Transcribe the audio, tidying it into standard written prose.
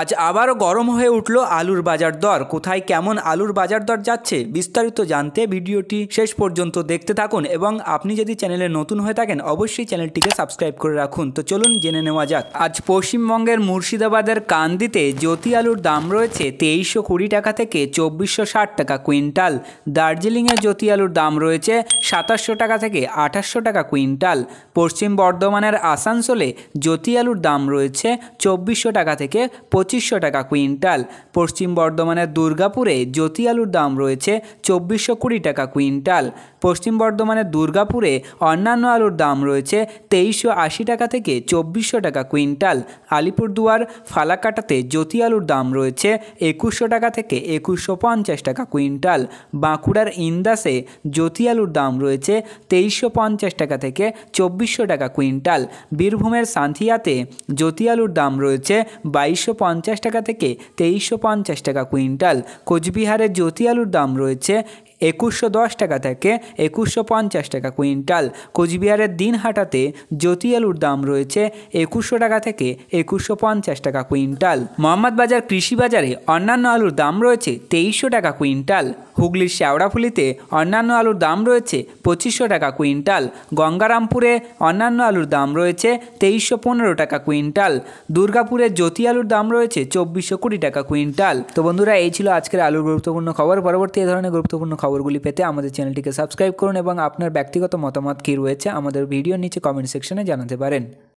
আজ আবারও গরম হয়ে উঠল আলুর বাজার দর। কোথায় কেমন আলুর বাজার দর যাচ্ছে বিস্তারিত জানতে ভিডিওটি শেষ পর্যন্ত দেখতে থাকুন এবং আপনি যদি চ্যানেলে নতুন হয়ে থাকেন অবশ্যই চ্যানেলটিকে সাবস্ক্রাইব করে রাখুন। তো চলুন জেনে নেওয়া যাক। আজ পশ্চিমবঙ্গের মুর্শিদাবাদের কান্দিতে জ্যোতি আলুর দাম রয়েছে 2320 টাকা থেকে 2460 টাকা কুইন্টাল। দার্জিলিংয়ে জ্যোতি আলুর দাম রয়েছে 2700 টাকা থেকে 2800 টাকা কুইন্টাল। পশ্চিম বর্ধমানের আসানসোলে জ্যোতি আলুর দাম রয়েছে 2400 টাকা থেকে 2500 টাকা কুইন্টাল। পশ্চিম বর্ধমানের দুর্গাপুরে জ্যোতি আলুর দাম রয়েছে 2420 টাকা কুইন্টাল। পশ্চিম বর্ধমানের দুর্গাপুরে অন্যান্য আলুর দাম রয়েছে 2380 টাকা থেকে 2400 টাকা কুইন্টাল। আলিপুরদুয়ার ফালাকাটাতে জ্যোতি আলুর দাম রয়েছে 2100 টাকা থেকে 2150 টাকা কুইন্টাল। বাঁকুড়ার ইন্দাসে জ্যোতি আলুর দাম রয়েছে 2350 টাকা থেকে 2400 টাকা কুইন্টাল। বীরভূমের সাঁথিয়াতে জ্যোতি আলুর দাম রয়েছে 2250 টাকা থেকে 2350 টাকা কুইন্টাল। কোচবিহারের জ্যোতি আলুর দাম রয়েছে 2110 টাকা থেকে 2150 টাকা কুইন্টাল। কোচবিহারের দিনহাটাতে জ্যোতি আলুর দাম রয়েছে 2100 টাকা থেকে 2150 টাকা কুইন্টাল। মোহাম্মদবাজার কৃষি বাজারে অন্যান্য আলুর দাম রয়েছে 2300 টাকা কুইন্টাল। হুগলির শেওড়াফুলিতে অন্যান্য আলুর দাম রয়েছে 2500 টাকা কুইন্টাল। গঙ্গারামপুরে অন্যান্য আলুর দাম রয়েছে 2315 টাকা কুইন্টাল। দুর্গাপুরের জ্যোতি আলুর দাম রয়েছে 2420 টাকা কুইন্টাল। তো বন্ধুরা, এই ছিল আজকের আলুর গুরুত্বপূর্ণ খবর। পরবর্তী এই ধরনের গুরুত্বপূর্ণ খবরগুলি পেতে আমাদের চ্যানেলটিকে সাবস্ক্রাইব করুন এবং আপনার ব্যক্তিগত মতামত কী রয়েছে আমাদের ভিডিওর নিচে কমেন্ট সেকশনে জানাতে পারেন।